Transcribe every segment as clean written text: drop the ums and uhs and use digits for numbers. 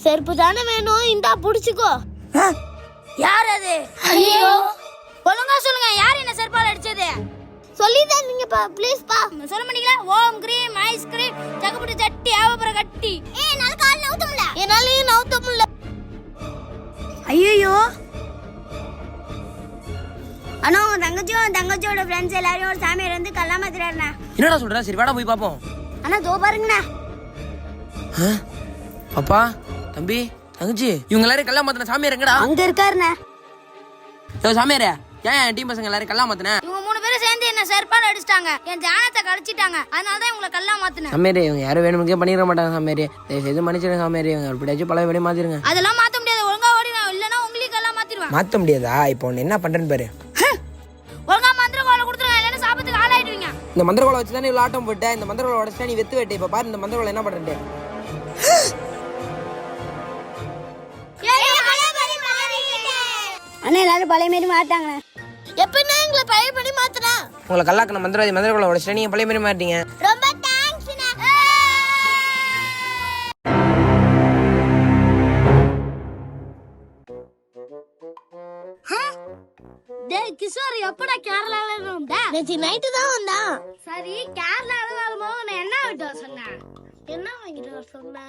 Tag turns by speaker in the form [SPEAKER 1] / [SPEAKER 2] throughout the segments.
[SPEAKER 1] செருப்பு தானே வேணும், இந்தா புடிச்சுக்கோ.
[SPEAKER 2] யார் அது?
[SPEAKER 1] ஐயோ,
[SPEAKER 2] ஒழுங்கா சொல்லுங்க, யார் என்ன செருப்பால அடிச்சது?
[SPEAKER 1] சொல்லிதான் நீங்கப்பா, ப்ளீஸ் பா.
[SPEAKER 2] சொல்ல மாட்டீங்களா? ஓம் கிரீம் ஐஸ்கிரீம் சகப்புடி சட்டி ஆவபர கட்டி.
[SPEAKER 1] என்னால கால் நவுத்த முடியல. என்னாலயும் நவுத்த முடியல.
[SPEAKER 2] ஐயோ
[SPEAKER 1] அண்ணா, உன் தங்கச்சியோட ஃப்ரெண்ட்ஸ் எல்லாரும் ஒரு சாமியார் வந்து கல்லா மாத்திராருண்ணா.
[SPEAKER 3] என்னடா சொல்ற? சரி வாடா போய் பாப்போம்.
[SPEAKER 1] அண்ணா தோ பாருங்கண்ணா.
[SPEAKER 3] அப்பா, தம்பி, தங்கச்சி, இவங்க எல்லாரும் கல்லா மாத்தின சாமியார் எங்கடா?
[SPEAKER 1] அங்க இருக்காருண்ணா.
[SPEAKER 3] சாமியாரே, ஏன் டீம் பசங்க எல்லாரும் கல்லா மாத்தின?
[SPEAKER 2] இவங்க 3 பேரும் சேர்ந்து என்ன செருப்பால அடிச்சிட்டாங்க, என் தியானத்தை கழிச்சிட்டாங்க. அதனாலதான் இவங்களை கல்லா மாத்தினேன்.
[SPEAKER 3] சாமியாரே, இவங்க யாரும் வேணுமுக்கே பண்ணிட மாட்டாங்க சாமியாரே. தயவு செய்து மன்னிச்சிடுங்க சாமியாரே. இவங்க எப்படியாச்சும் பழைய படி மாத்திருங்க.
[SPEAKER 2] அதெல்லாம் மாத்த முடியாது, ஒழுங்கா ஓடிடுவேன். இல்லன்னா உங்களுக்கு கல்லா மாத்திடுவேன்.
[SPEAKER 3] மாத்த முடியாதா? இப்போ ஒன்னு என்ன பண்றேன்னு பாரு.
[SPEAKER 2] ஒழுங்கா மந்திர கோலை கொடுத்துருங்க, இல்லன்னா சாபத்துக்கு ஆளாயிடுவீங்க.
[SPEAKER 3] இந்த மந்திர கோலை வச்சு தானே இவ்வளவு ஆட்டம் போட்ட. இந்த மந்திர கோலை உடச்சுட்டா நீ வெத்து வெட்டு. இப்ப பாரு இந்த மந்திர கோலை என்ன பண்றேன்.
[SPEAKER 1] அண்ணா எல்லாரும் பழைய மாரி மாட்டாங்க. எப்படின்னா எங்களை பழைய படி மாத்தினா?
[SPEAKER 3] உங்களை கல்லாக்கின மந்திர கோலை உடச்சுட்டா நீங்க பழைய மாதிரி மாட்டீங்க.
[SPEAKER 1] ரொம்ப தேங்க்ஸ்ண்ணா.
[SPEAKER 2] டேய் கிஷோர், எப்படா கேரளால இருந்து வந்த?
[SPEAKER 1] நேத்து நைட்டு தான் வந்தான்.
[SPEAKER 2] சரி, கேரளால வரும்போது நான் என்ன வாங்கிட்டு வர சொன்னேன்?
[SPEAKER 1] என்ன வாங்கிட்டு வர சொன்ன?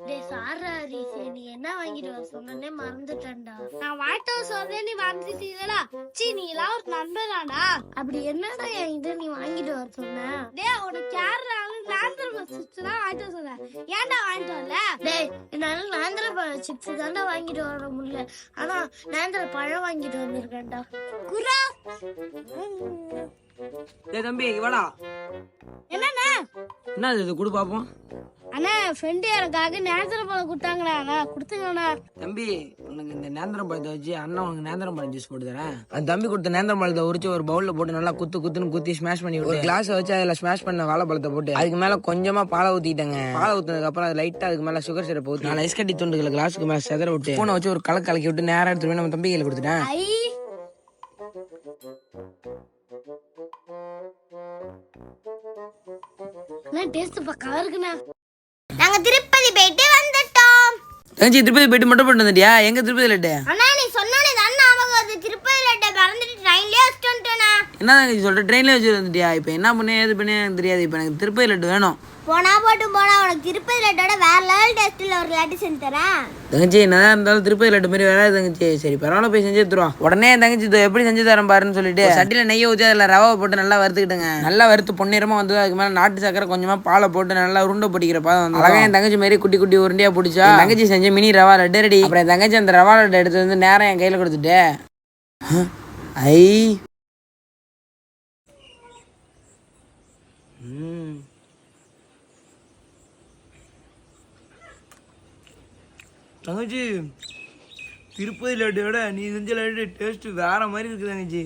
[SPEAKER 1] டேய் சாரா ரீசே, நீ என்ன வாங்கிட்டு வர சொன்னே மறந்துட்டேன்டா.
[SPEAKER 2] நான் வாங்கிட்டு வர சொன்னேன், நீ மறந்துட்டீங்களா? சீ, நீ எல்லாம் ஒரு நண்பராடா.
[SPEAKER 1] அப்படி என்னடா என்கிட்ட நீ வாங்கிட்டு வர சொன்ன?
[SPEAKER 2] டேய், உனக்கு கேரளால லாந்தர் சிப்ஸ் தான் வாங்கிட்டு வர சொன்னேன். ஏன்டா வாங்கிட்டு வரல?
[SPEAKER 1] டேய், என்னால நேந்திர பழம் சிப்ஸ் தாண்டா வாங்கிட்டு வர முடியல. ஆனா நேந்திர பழம் வாங்கிட்டு வந்திருக்கேன்டா.
[SPEAKER 2] குரா,
[SPEAKER 3] டேய் தம்பி, வாடா.
[SPEAKER 2] என்னண்ணா?
[SPEAKER 3] என்ன இது குடு பாப்போம்.
[SPEAKER 2] அண்ணா, ஃப்ரெண்டு எனக்காக நேந்திர பழம் கொடுத்தாங்கண்ணா. அண்ணா கொடுத்துங்கண்ணா.
[SPEAKER 3] தம்பி, உனக்கு இந்த நேந்திரம் பழத்தை வச்சு அண்ணன் உனக்கு நேந்திரம் பழம் ஜூஸ் போட்டு தரேன். அந்த தம்பி கொடுத்த நேந்திரம் பழத்தை உரிச்சு ஒரு பவுல்ல போட்டு நல்லா குத்துன்னு குத்தி ஸ்மாஷ் பண்ணி ஒரு கிளாஸ் வச்சு அதுல ஸ்மாஷ் பண்ண வாழைப்பழத்தை போட்டு அதுக்கு மேல கொஞ்சமா பாலை ஊத்திட்டேங்க. பாலை ஊத்துனதுக்கு அப்புறம் அது லைட்டா அதுக்கு மேல சுகர் சிரப் ஊத்தி 4 ஐஸ் கட்டி துண்டுகளை கிளாஸுக்கு மேல செதற விட்டு பூனை வச்சு ஒரு கலக்கி விட்டு நேரம் எடுத்து போய் நம்ம தம்பி கையில கொடுத்துட்டேன்.
[SPEAKER 1] டேஸ்ட் பக்கவா இருக்குண்ணா. நாங்க திருப்பதி போயிட்டு வந்துட்டோம்.
[SPEAKER 3] தங்கச்சி, திருப்பதி போயிட்டு மட்டும் போட்டு வந்துட்டியா? எங்க திருப்பதி லட்டு?
[SPEAKER 1] அண்ணா, நீ சொன்னானே தான் ஞாபகம் வருது. திருப்பதி லட்டை மறந்துட்டு ட்ரெயின்லயே வச்சுட்டு வந்துட்டேனா?
[SPEAKER 3] என்ன தங்கச்சி சொல்ற? ட்ரெயின்ல வச்சு வந்துட்டியா? இப்ப என்ன பண்ணு ஏது பண்ணு எனக்கு தெரியாது. இப்ப எனக்கு திருப்பதி லட்டு வேணும்.
[SPEAKER 1] போனா உனக்கு திருப்பதி லட்டோட வேற லெவல் டேஸ்ட்ல ஒரு லட்டு செஞ்சு தரேன்.
[SPEAKER 3] தங்கச்சி, என்னதான் இருந்தாலும் திருப்பதி லட்டு மாதிரி வராது தங்கச்சி. சரி பரவாயில்ல, போய் செஞ்சு தருவோம். உடனே தங்கச்சி எப்படி செஞ்சு தரேன் பாருன்னு சொல்லிட்டு சட்டியில நெய்யை ஊற்றி அதில் ரவை போட்டு நல்லா வறுத்துக்கிட்டுங்க. நல்லா வறுத்து பொன்னிறமா வந்து அதுக்கு மேலே நாட்டு சக்கரை கொஞ்சமா பாலை போட்டு நல்லா உருண்டை பிடிக்கிற பாதம் அழகா என் தங்கச்சி மாதிரி குட்டி குட்டி உருண்டையா பிடிச்சா தங்கச்சி செஞ்ச மினி ரவா லட்டு ரெடி. அப்புறம் என் தங்கச்சி அந்த ரவா லட்டு எடுத்து வந்து நேரம் என் கையில கொடுத்துட்டு ஐ தங்கச்சி, திருப்பதி லட்டோட நீ செஞ்ச லட்டு டேஸ்ட் வேற மாதிரி இருக்கு தங்கச்சி.